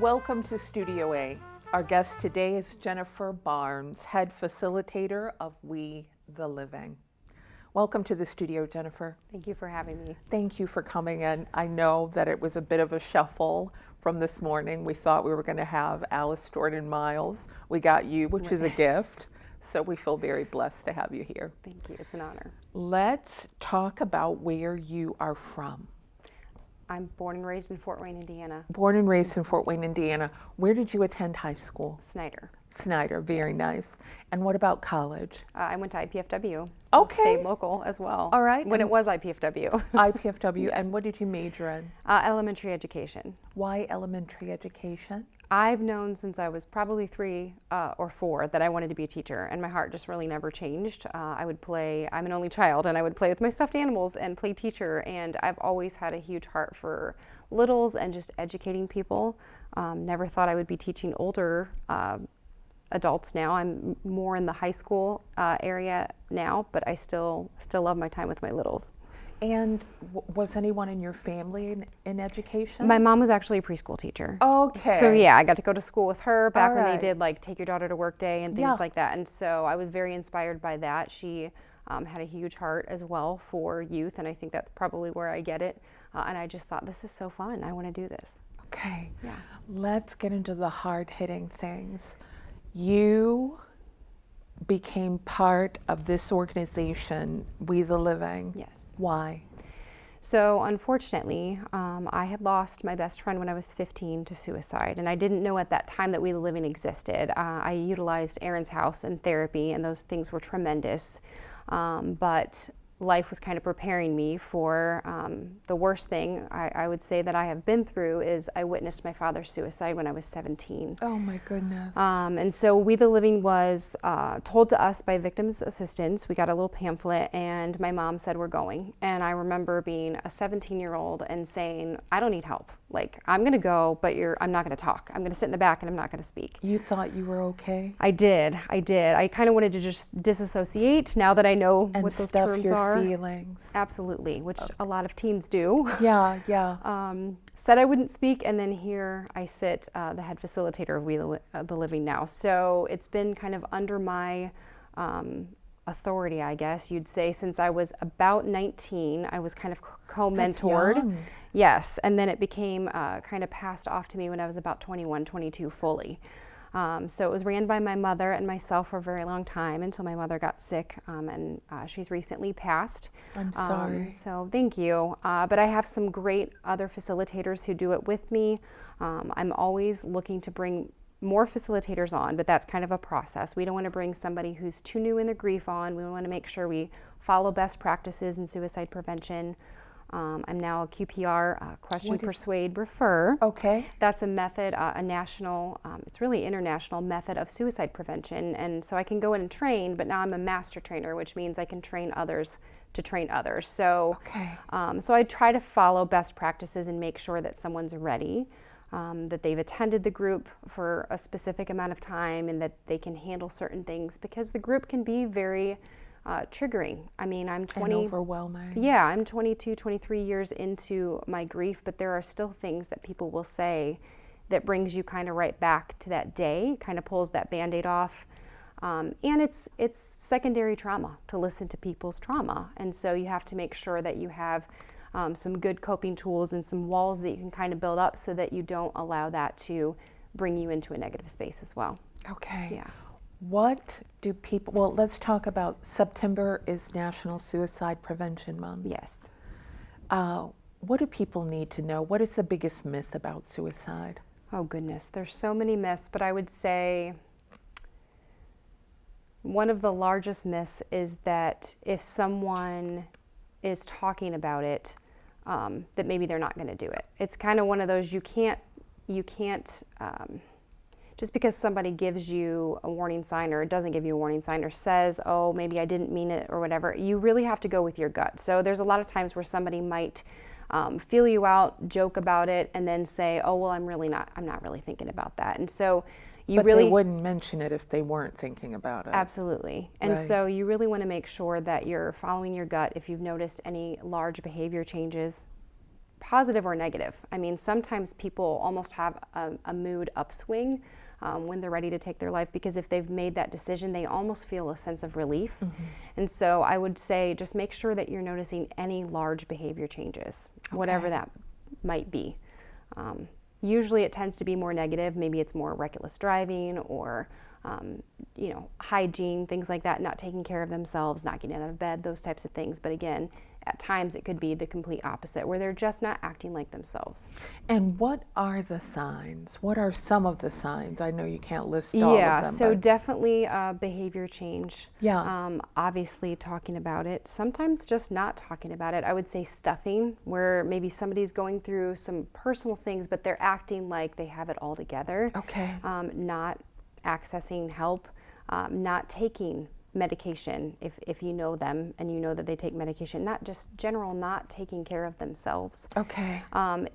Welcome to Studio A. Our guest today is Jennifer Barnes, head facilitator of We the Living. Welcome to the studio, Jennifer. Thank you for having me. Thank you for coming in. I know that it was a bit of a shuffle from this morning. We thought we were going to have Alice Jordan Miles. We got you, which is a gift. So we feel very blessed to have you here. Thank you. It's an honor. Let's talk about where you are from. I'm born and raised in Fort Wayne, Indiana. Born and raised in Fort Wayne, Indiana. Where did you attend high school? Snyder. Snyder, very nice. And what about college? I went to IPFW. So Okay. Stayed local as well. All right. When it was IPFW. IPFW. And what did you major in? Elementary education. Why elementary education? I've known since I was probably 3 or 4 that I wanted to be a teacher, and my heart just really never changed. I'm an only child, and I would play with my stuffed animals and play teacher, and I've always had a huge heart for littles and just educating people. Never thought I would be teaching older adults now. I'm more in the high school area now, but I still love my time with my littles. And was anyone in your family in education? My mom was actually a preschool teacher. Okay. So yeah, I got to go to school with her back All when they right. did like take your daughter to work day and things like that. And so I was very inspired by that. She had a huge heart as well for youth, and I think that's probably where I get it. And I just thought, this is so fun. I want to do this. Okay. Yeah. Let's get into the hard-hitting things. You became part of this organization, We the Living. Yes. Why? So unfortunately, I had lost my best friend when I was 15 to suicide, and I didn't know at that time that We the Living existed. I utilized Aaron's house and therapy, and those things were tremendous, but life was kind of preparing me for the worst thing I would say that I have been through is I witnessed my father's suicide when I was 17. Oh my goodness. And so We the Living was told to us by victims' assistants. We got a little pamphlet, and my mom said, we're going. And I remember being a 17-year-old and saying, I don't need help. Like, I'm going to go, but I'm not going to talk. I'm going to sit in the back and I'm not going to speak. You thought you were okay? I did. I kind of wanted to just disassociate now that I know And what those stuff terms your are. feelings. Absolutely, which a lot of teens do. Yeah, yeah. Said I wouldn't speak, and then here I sit, the head facilitator of We the Living now. So it's been kind of under my authority, I guess you'd say, since I was about 19. I was kind of co-mentored. That's young. Yes, and then it became kind of passed off to me when I was about 21, 22 fully. So it was ran by my mother and myself for a very long time until my mother got sick, and she's recently passed. I'm sorry. So thank you. But I have some great other facilitators who do it with me. I'm always looking to bring more facilitators on, but that's kind of a process. We don't want to bring somebody who's too new in the grief on. We want to make sure we follow best practices in suicide prevention. I'm now a QPR, question, persuade, refer. Okay. That's a method, a national, it's really international method of suicide prevention. And so I can go in and train, but now I'm a master trainer, which means I can train others to train others. So, Okay. So I try to follow best practices and make sure that someone's ready, that they've attended the group for a specific amount of time, and that they can handle certain things, because the group can be very triggering. I mean, I'm 20. And overwhelming. Yeah, I'm 22, 23 years into my grief, but there are still things that people will say that brings you kind of right back to that day, kind of pulls that Band-Aid off. And it's secondary trauma to listen to people's trauma. And so you have to make sure that you have some good coping tools and some walls that you can kind of build up so that you don't allow that to bring you into a negative space as well. Okay. Yeah. What do people, well, let's talk about September is National Suicide Prevention Month. Yes. What do people need to know? What is the biggest myth about suicide? Oh goodness, there's so many myths, but I would say one of the largest myths is that if someone is talking about it, that maybe they're not going to do it. It's kind of one of those, you can't just because somebody gives you a warning sign or doesn't give you a warning sign or says, oh, maybe I didn't mean it or whatever, you really have to go with your gut. So there's a lot of times where somebody might feel you out, joke about it, and then say, oh, well, I'm not really thinking about that. And so But they wouldn't mention it if they weren't thinking about it. Absolutely. And Right. so you really want to make sure that you're following your gut. If you've noticed any large behavior changes, positive or negative. I mean, sometimes people almost have a mood upswing when they're ready to take their life, because if they've made that decision, they almost feel a sense of relief. And so I would say just make sure that you're noticing any large behavior changes, whatever that might be. Usually it tends to be more negative. Maybe it's more reckless driving or hygiene, things like that, not taking care of themselves, not getting out of bed, those types of things. But again, at times it could be the complete opposite, where they're just not acting like themselves. And what are the signs? What are some of the signs? I know you can't list all of them. Yeah, so but definitely behavior change. Yeah. Obviously talking about it, sometimes just not talking about it. I would say stuffing, where maybe somebody's going through some personal things, but they're acting like they have it all together. Okay. Not accessing help, not taking medication if you know them and you know that they take medication, not just general not taking care of themselves. Okay.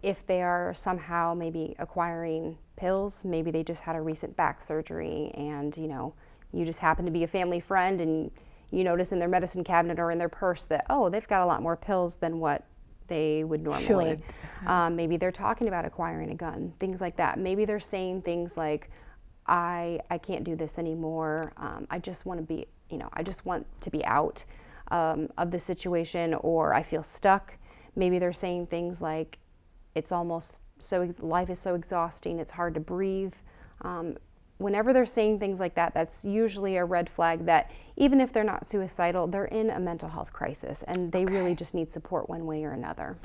If they are somehow maybe acquiring pills, maybe they just had a recent back surgery and you just happen to be a family friend and you notice in their medicine cabinet or in their purse that, oh, they've got a lot more pills than what they would normally. Maybe they're talking about acquiring a gun, things like that. Maybe they're saying things like, I can't do this anymore. I just want to be, I just want to be out of the situation, or I feel stuck. Maybe they're saying things like, it's almost life is so exhausting, it's hard to breathe. Whenever they're saying things like that, that's usually a red flag that even if they're not suicidal, they're in a mental health crisis and they really just need support one way or another.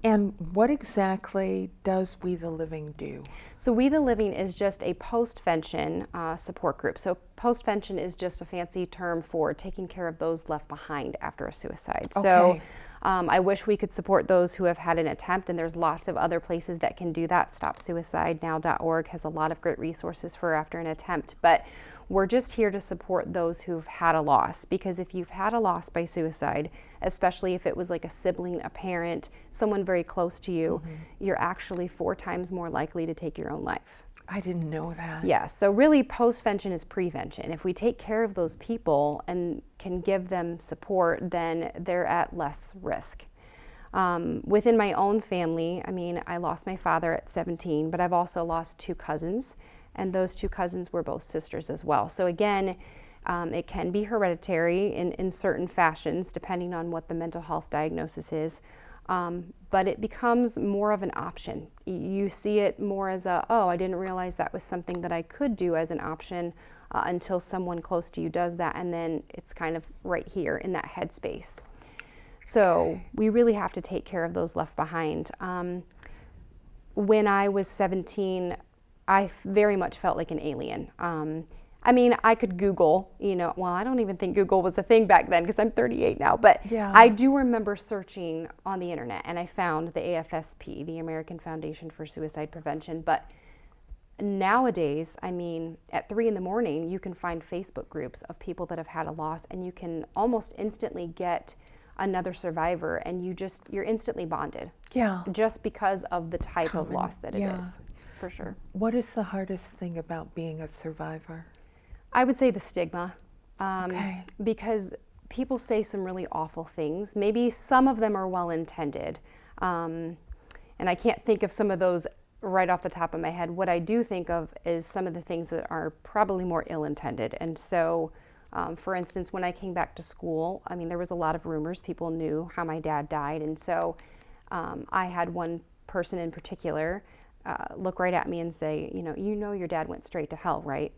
And what exactly does We the Living do? So We the Living is just a post-vention support group. So post-vention is just a fancy term for taking care of those left behind after a suicide. Okay. So I wish we could support those who have had an attempt, and there's lots of other places that can do that. StopSuicideNow.org has a lot of great resources for after an attempt. But we're just here to support those who've had a loss, because if you've had a loss by suicide, especially if it was like a sibling, a parent, someone very close to you, you're actually 4 times more likely to take your own life. I didn't know that. Yeah, so really post-vention is prevention. If we take care of those people and can give them support, then they're at less risk. Within my own family, I mean, I lost my father at 17, but I've also lost 2 cousins. And those 2 cousins were both sisters as well. So again, it can be hereditary in certain fashions, depending on what the mental health diagnosis is. But it becomes more of an option. You see it more as oh, I didn't realize that was something that I could do as an option until someone close to you does that. And then it's kind of right here in that headspace. So we really have to take care of those left behind. When I was 17, I very much felt like an alien. I mean, I could Google, well, I don't even think Google was a thing back then because I'm 38 now, but Yeah. I do remember searching on the internet and I found the AFSP, the American Foundation for Suicide Prevention. But nowadays, I mean, at 3 a.m, you can find Facebook groups of people that have had a loss, and you can almost instantly get another survivor, and you're instantly bonded. Yeah. Just because of the type of Common, loss that it yeah. is, for sure. What is the hardest thing about being a survivor? I would say the stigma, Okay. because people say some really awful things. Maybe some of them are well-intended, and I can't think of some of those right off the top of my head. What I do think of is some of the things that are probably more ill-intended. And so, for instance, when I came back to school, I mean, there was a lot of rumors. People knew how my dad died, and so I had one person in particular look right at me and say, you know your dad went straight to hell, right?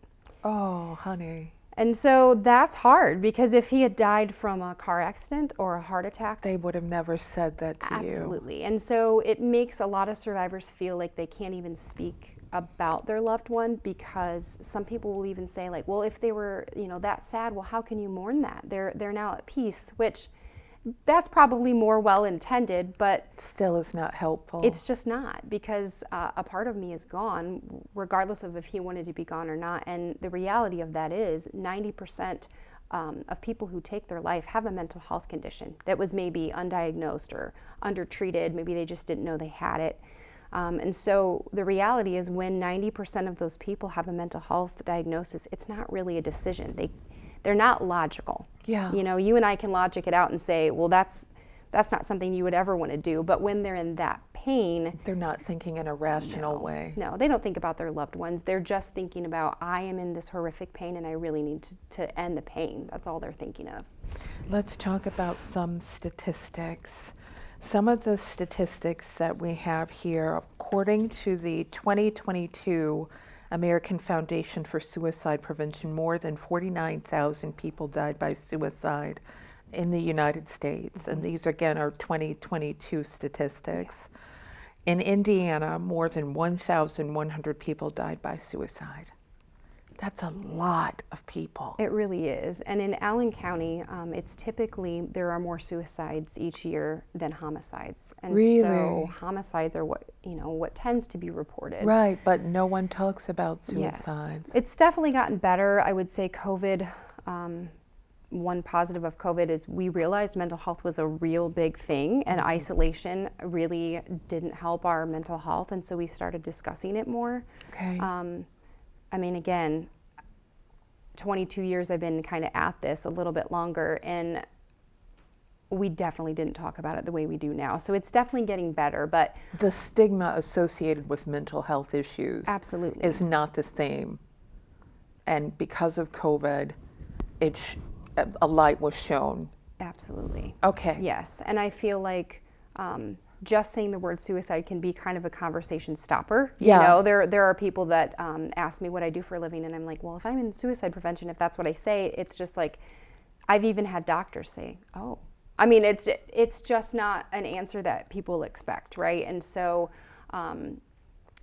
Oh, honey. And so that's hard, because if he had died from a car accident or a heart attack, They would have never said that to you. absolutely. And so it makes a lot of survivors feel like they can't even speak about their loved one, because some people will even say, like, well, if they were, that sad, well, how can you mourn that? They're now at peace, which that's probably more well-intended, but Still is not helpful. it's just not, because a part of me is gone, regardless of if he wanted to be gone or not. And the reality of that is 90% of people who take their life have a mental health condition that was maybe undiagnosed or undertreated. Maybe they just didn't know they had it. And so the reality is, when 90% of those people have a mental health diagnosis, it's not really a decision. They're not logical. Yeah. You and I can logic it out and say, well, that's that's not something you would ever want to do. But when they're in that pain, They're not thinking in a rational way. no, they don't think about their loved ones. They're just thinking about, I am in this horrific pain and I really need to end the pain. That's all they're thinking of. Let's talk about some statistics. Some of the statistics that we have here, according to the 2022 American Foundation for Suicide Prevention, more than 49,000 people died by suicide in the United States. And these, again, are 2022 statistics. In Indiana, more than 1,100 people died by suicide. That's a lot of people. It really is. And in Allen County, it's typically, there are more suicides each year than homicides. And Really? so homicides are what tends to be reported. Right, but no one talks about Yes. suicides. It's definitely gotten better. I would say COVID, one positive of COVID is we realized mental health was a real big thing, and isolation really didn't help our mental health, and so we started discussing it more. Okay. I mean, again, 22 years I've been kind of at this, a little bit longer, and we definitely didn't talk about it the way we do now. So it's definitely getting better, but The stigma associated with mental health issues absolutely. is not the same. And because of COVID, a light was shown. Absolutely. Okay. Yes, and I feel like just saying the word suicide can be kind of a conversation stopper. Yeah. You know, there are people that ask me what I do for a living, and I'm like, well, if I'm in suicide prevention, if that's what I say, it's just like, I've even had doctors say, oh. I mean, it's just not an answer that people expect, right? And so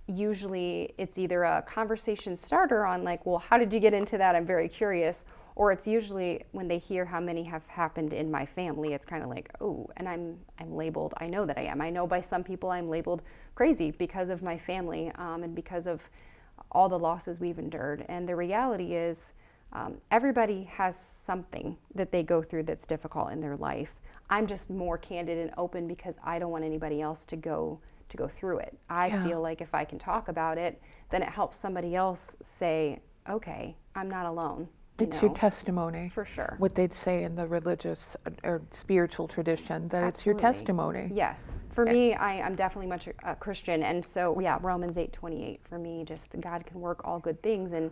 usually it's either a conversation starter on like, well, how did you get into that? I'm very curious. Or it's usually when they hear how many have happened in my family, it's kind of like, oh, and I'm labeled, I know that I am. I know by some people I'm labeled crazy because of my family and because of all the losses we've endured. And the reality is everybody has something that they go through that's difficult in their life. I'm just more candid and open because I don't want anybody else to go through it. I feel like if I can talk about it, then it helps somebody else say, okay, I'm not alone. It's your testimony. For sure. What they'd say in the religious or spiritual tradition, that it's your Absolutely. testimony. Yes. For me, I'm definitely much a Christian. And so, yeah, Romans 8:28, for me, just God can work all good things and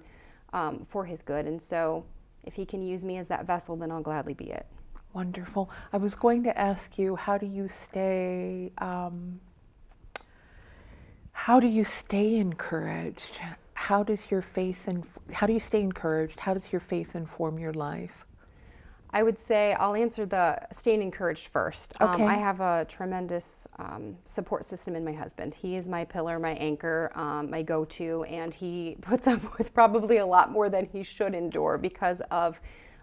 for his good. And so if he can use me as that vessel, then I'll gladly be it. Wonderful. I was going to ask you, how do you stay encouraged? How do you stay encouraged? How does your faith inform your life? I would say I'll answer the staying encouraged first. Okay. I have a tremendous support system in my husband. He is my pillar, my anchor, my go-to, and he puts up with probably a lot more than he should endure because of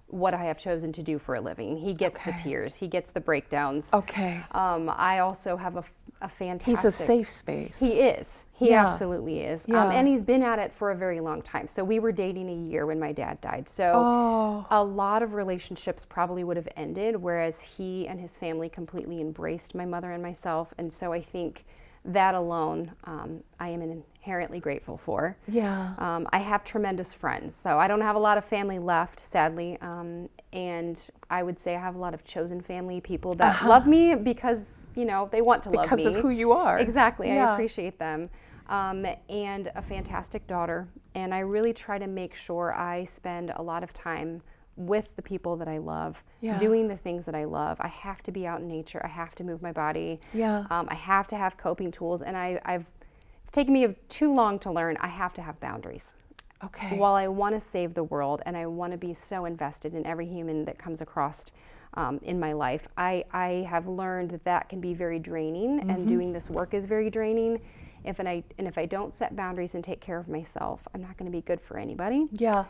what I have chosen to do for a living. He gets the tears. He gets the breakdowns. Okay. I also have a fantastic... He's a safe space. He is. He Yeah. absolutely is. Yeah. And he's been at it for a very long time. So we were dating a year when my dad died. So a lot of relationships probably would have ended, whereas he and his family completely embraced my mother and myself. And so I think that alone, I am inherently grateful for. Yeah. I have tremendous friends. So I don't have a lot of family left, sadly. And I would say I have a lot of chosen family, people that love me because, they want to love me. Because of who you are. Exactly. Yeah. I appreciate them. And a fantastic daughter. And I really try to make sure I spend a lot of time with the people that I love, doing the things that I love. I have to be out in nature. I have to move my body. Yeah. I have to have coping tools. And it's taken me too long to learn I have to have boundaries. Okay. While I want to save the world and I want to be so invested in every human that comes across in my life, I have learned that can be very draining, and doing this work is very draining. If I don't set boundaries and take care of myself, I'm not going to be good for anybody. Yeah.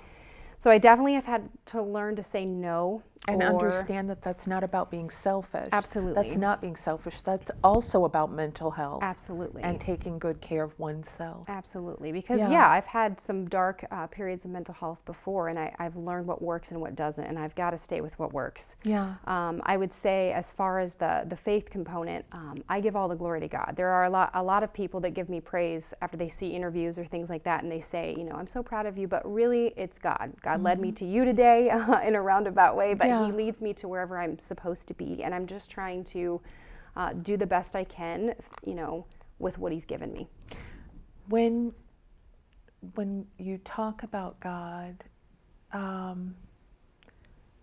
So I definitely have had to learn to say no. And understand that that's not about being selfish. Absolutely. That's not being selfish. That's also about mental health. Absolutely. And taking good care of oneself. Absolutely. Because, I've had some dark periods of mental health before, and I've learned what works and what doesn't, and I've got to stay with what works. Yeah. I would say as far as the faith component, I give all the glory to God. There are a lot of people that give me praise after they see interviews or things like that, and they say, I'm so proud of you, but really it's God. God led me to you today in a roundabout way, but Yeah. he leads me to wherever I'm supposed to be. And I'm just trying to do the best I can, with what he's given me. When you talk about God,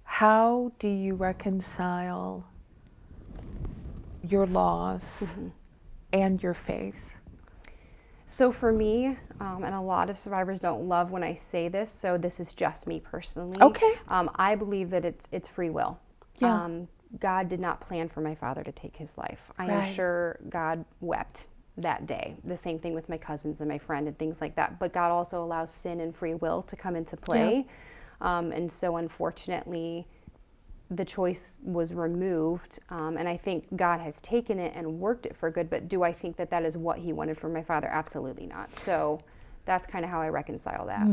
how do you reconcile your loss and your faith? So for me, and a lot of survivors don't love when I say this, so this is just me personally. Okay. I believe that it's free will. Yeah. God did not plan for my father to take his life. I am Right. sure God wept that day. The same thing with my cousins and my friend and things like that. But God also allows sin and free will to come into play. And so unfortunately, the choice was removed. And I think God has taken it and worked it for good. But do I think that that is what he wanted for my father? Absolutely not. So that's kind of how I reconcile that.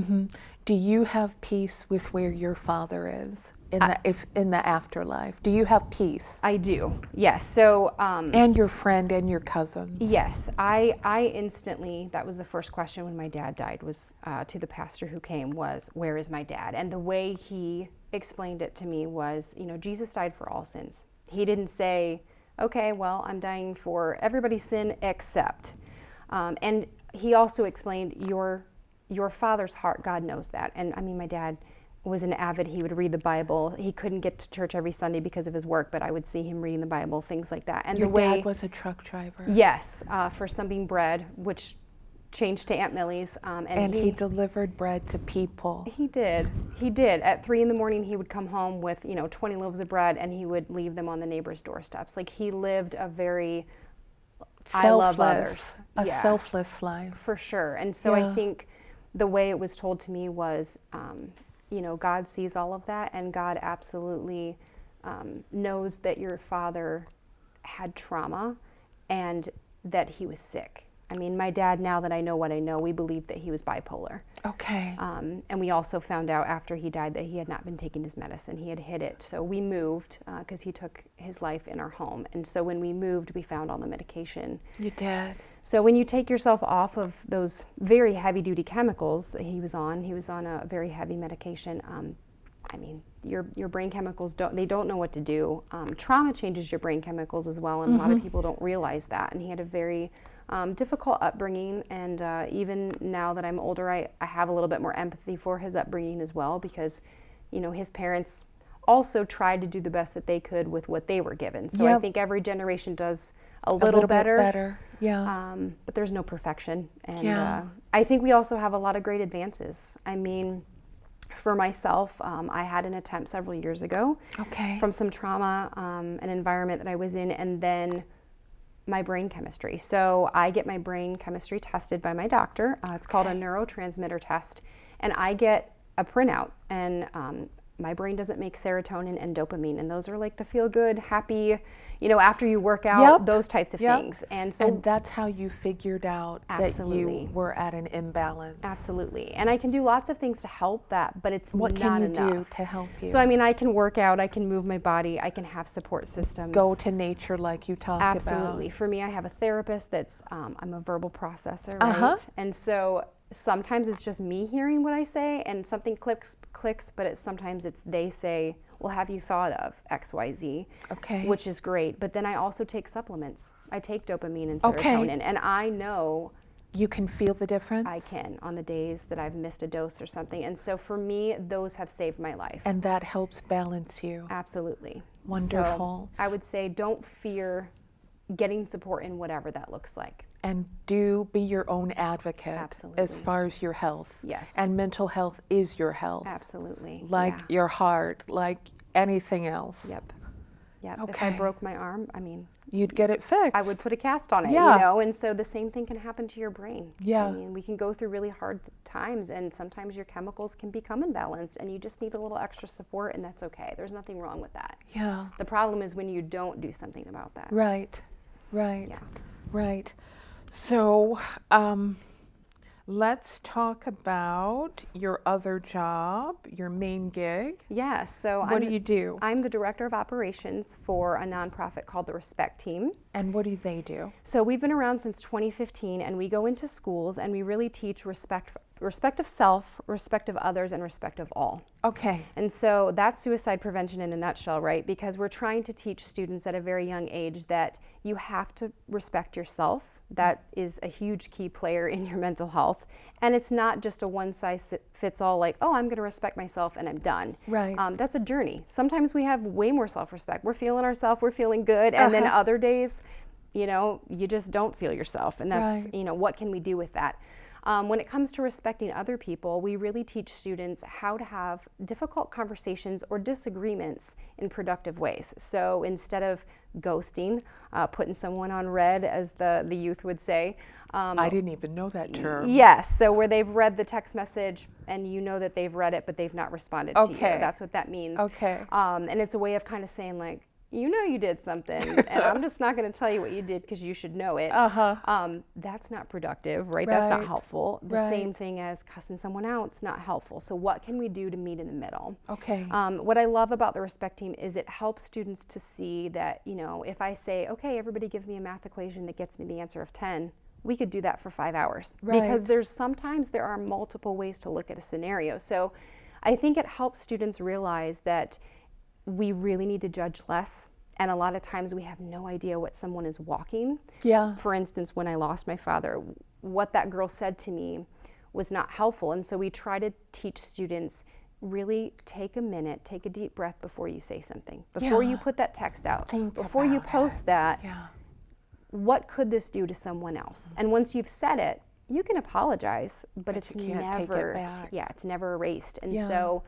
Do you have peace with where your father is in the afterlife? Do you have peace? I do, yes. So, And your friend and your cousin? yes, I instantly, that was the first question when my dad died, was to the pastor who came, was, where is my dad? And the way he explained it to me was, Jesus died for all sins. He didn't say, okay, well, I'm dying for everybody's sin except. And he also explained your father's heart, God knows that. And I mean, my dad was an avid, he would read the Bible. He couldn't get to church every Sunday because of his work, but I would see him reading the Bible, things like that. And Your the way, dad was a truck driver? yes, for Sunbeam Bread, which changed to Aunt Millie's. And he delivered bread to people. He did. At 3 a.m, he would come home with 20 loaves of bread, and he would leave them on the neighbors' doorsteps. Like, he lived a very I love others. A Yeah, selfless life. for sure. And so Yeah. I think the way it was told to me was, God sees all of that, and God absolutely knows that your father had trauma and that he was sick. I mean, my dad, now that I know what I know, we believed that he was bipolar. Okay. And we also found out after he died that he had not been taking his medicine. He had hid it. So we moved because he took his life in our home. And so when we moved, we found all the medication. You did. So when you take yourself off of those very heavy-duty chemicals that he was on a very heavy medication. I mean, your brain chemicals don't know what to do. Trauma changes your brain chemicals as well, and a lot of people don't realize that. And he had a very difficult upbringing, and even now that I'm older, I have a little bit more empathy for his upbringing as well, because his parents also tried to do the best that they could with what they were given. So I think every generation does a little better. Bit better. Yeah. But there's no perfection, and Yeah. I think we also have a lot of great advances. I mean, for myself, I had an attempt several years ago Okay. from some trauma, an environment that I was in, and then my brain chemistry. So I get my brain chemistry tested by my doctor. It's called a neurotransmitter test, and I get a printout, and my brain doesn't make serotonin and dopamine, and those are like the feel-good, happy, after you work out, Yep. those types of Yep. things. And so And that's how you figured out that Absolutely. you were at an imbalance. absolutely. And I can do lots of things to help that, but it's What not can you enough. do to help you? So I mean, I can work out, I can move my body, I can have support systems. Go to nature like you talked Absolutely. about. For me, I have a therapist that's, I'm a verbal processor, Uh-huh. right? And so sometimes it's just me hearing what I say and something clicks, but sometimes it's they say, well, have you thought of XYZ? Okay. Which is great. But then I also take supplements. I take dopamine and Okay. serotonin, and I know You can feel the difference? I can on the days that I've missed a dose or something. And so for me, those have saved my life. And that helps balance you. Absolutely. Wonderful. So I would say don't fear getting support in whatever that looks like. And do be your own advocate Absolutely. as far as your health. Yes. And mental health is your health. Absolutely. Like yeah. your heart, like anything else. Yep. If Okay. I broke my arm, I mean, You'd get it fixed. I would put a cast on it, Yeah. and so the same thing can happen to your brain. Yeah. I mean, we can go through really hard times, and sometimes your chemicals can become imbalanced, and you just need a little extra support, and that's okay. There's nothing wrong with that. Yeah. The problem is when you don't do something about that. Right. Right. Yeah. Right. So, let's talk about your other job, your main gig. Yeah, so What do you do? I'm the director of operations for a nonprofit called the Respect Team. And what do they do? So we've been around since 2015, and we go into schools and we really teach respect respect of self, respect of others, and respect of all. Okay. And so that's suicide prevention in a nutshell, right? Because we're trying to teach students at a very young age that you have to respect yourself. That is a huge key player in your mental health. And it's not just a one size fits all, like, oh, I'm going to respect myself and I'm done. Right. That's a journey. Sometimes we have way more self-respect. We're feeling ourselves, we're feeling good. And then other days, you know, you just don't feel yourself. And that's, Right. you know, what can we do with that? When it comes to respecting other people, we really teach students how to have difficult conversations or disagreements in productive ways. So instead of ghosting, putting someone on red, as the youth would say. I didn't even know that term. Yes, so where they've read the text message and you know that they've read it, but they've not responded to you. That's what that means. Okay. And it's a way of kind of saying, like, you know you did something, and I'm just not going to tell you what you did because you should know it. That's not productive, right? That's not helpful. The same thing as cussing someone out, it's not helpful. So what can we do to meet in the middle? Okay. What I love about the Respect Team is it helps students to see that, you know, if I say, okay, everybody give me a math equation that gets me the answer of 10, we could do that for 5 hours. Right. Because sometimes there are multiple ways to look at a scenario. So I think it helps students realize that we really need to judge less. And a lot of times we have no idea what someone is walking. Yeah. For instance, when I lost my father, what that girl said to me was not helpful. And so we try to teach students, really take a minute, take a deep breath before you say something. Before you put that text out. Before you post that, what could this do to someone else? And once you've said it, you can apologize, but it's you can't never, take it back. it's never erased. And so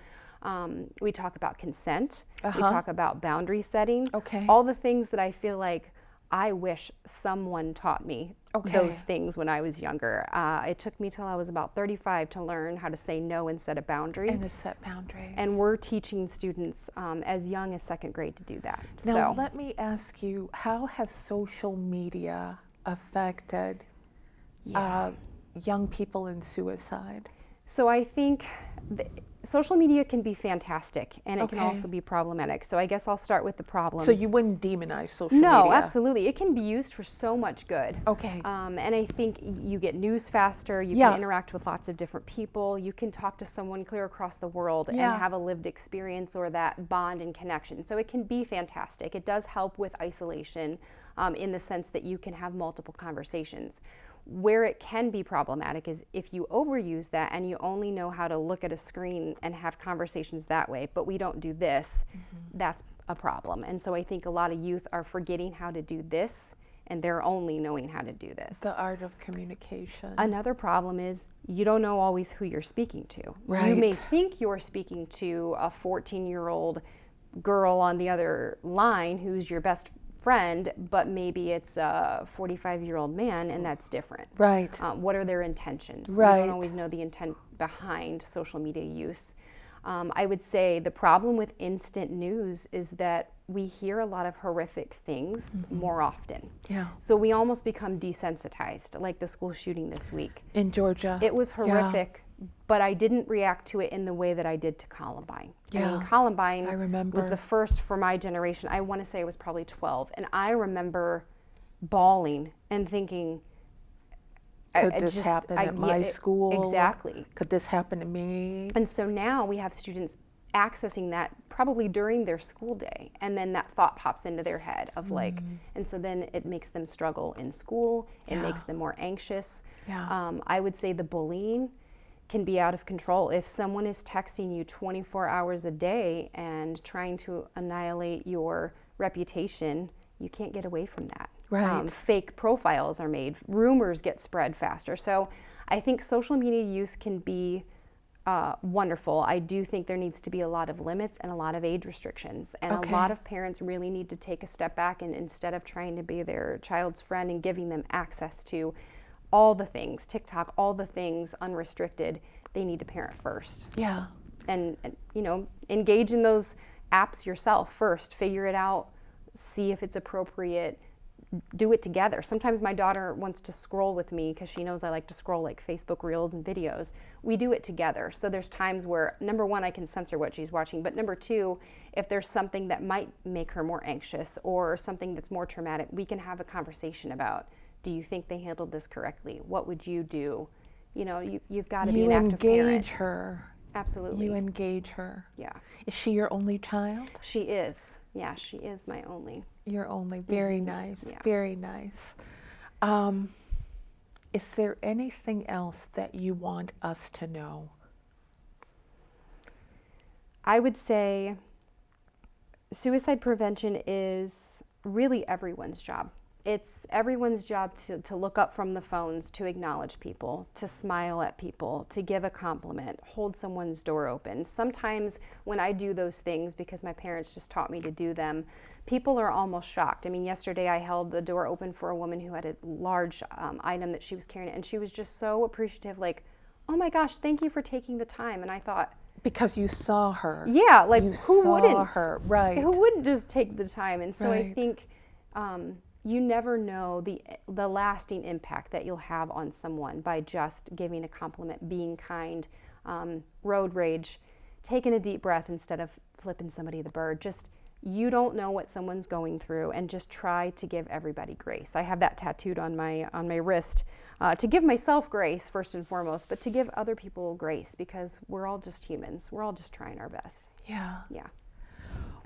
we talk about consent, we talk about boundary setting, all the things that I feel like I wish someone taught me those things when I was younger. It took me till I was about 35 to learn how to say no and set a boundary. And to set boundaries. And we're teaching students as young as second grade to do that. Now, let me ask you, how has social media affected young people in suicide? So I think social media can be fantastic, and it can also be problematic. So I guess I'll start with the problems. So you wouldn't demonize social media? No, absolutely. It can be used for so much good. Okay. And I think you get news faster, you can interact with lots of different people, you can talk to someone clear across the world and have a lived experience or that bond and connection. So it can be fantastic. It does help with isolation in the sense that you can have multiple conversations. Where it can be problematic is if you overuse that and you only know how to look at a screen and have conversations that way, but we don't do this, that's a problem. And so I think a lot of youth are forgetting how to do this, and they're only knowing how to do this. The art of communication. Another problem is you don't know always who you're speaking to. Right. You may think you're speaking to a 14-year-old girl on the other line who's your best friend, but maybe it's a 45-year-old man, and that's different. Right. What are their intentions? Right. You don't always know the intent behind social media use. I would say the problem with instant news is that we hear a lot of horrific things more often. Yeah. So we almost become desensitized, like the school shooting this week. In Georgia. It was horrific, but I didn't react to it in the way that I did to Columbine. I mean, Columbine I remember. was the first for my generation. I want to say I was probably 12, and I remember bawling and thinking, could this happen at my school? Exactly. Could this happen to me? And so now we have students accessing that probably during their school day, and then that thought pops into their head of like, and so then it makes them struggle in school, it makes them more anxious. I would say the bullying can be out of control. If someone is texting you 24 hours a day and trying to annihilate your reputation, you can't get away from that. Right. Fake profiles are made, rumors get spread faster. So I think social media use can be wonderful. I do think there needs to be a lot of limits and a lot of age restrictions. And a lot of parents really need to take a step back, and instead of trying to be their child's friend and giving them access to all the things, TikTok, all the things unrestricted, they need to parent first. Yeah. And you know, engage in those apps yourself first, figure it out, see if it's appropriate, do it together. Sometimes my daughter wants to scroll with me because she knows I like to scroll like Facebook Reels and videos. We do it together. So there's times where, number one, I can censor what she's watching, but number two, if there's something that might make her more anxious or something that's more traumatic, we can have a conversation about, do you think they handled this correctly? What would you do? you know, you've got to be You an active parent. engage her. Absolutely. You engage her. Yeah. Is she your only child? She is. Yeah, she is my only. Your only. Very nice. Yeah. Very nice. Is there anything else that you want us to know? I would say suicide prevention is really everyone's job. It's everyone's job to look up from the phones, to acknowledge people, to smile at people, to give a compliment, hold someone's door open. Sometimes when I do those things, because my parents just taught me to do them, people are almost shocked. I mean, yesterday I held the door open for a woman who had a large item that she was carrying, and she was just so appreciative, like, oh my gosh, thank you for taking the time. And I thought, because you saw her. yeah, like You who saw wouldn't? her, right. Who wouldn't just take the time? And so I Right. think you never know the lasting impact that you'll have on someone by just giving a compliment, being kind, road rage, taking a deep breath instead of flipping somebody the bird. Just, you don't know what someone's going through, and just try to give everybody grace. I have that tattooed on my wrist, to give myself grace first and foremost, but to give other people grace, because we're all just humans. We're all just trying our best. Yeah. Yeah.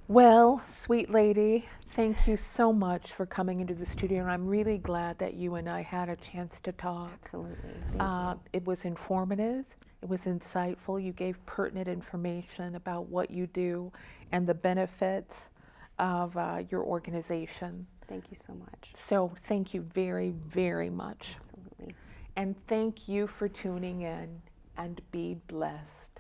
Well, sweet lady, thank you so much for coming into the studio, and I'm really glad that you and I had a chance to talk. Absolutely. Thank you. It was informative, it was insightful, you gave pertinent information about what you do and the benefits of your organization. Thank you so much. So thank you very, very much. Absolutely. And thank you for tuning in, and be blessed.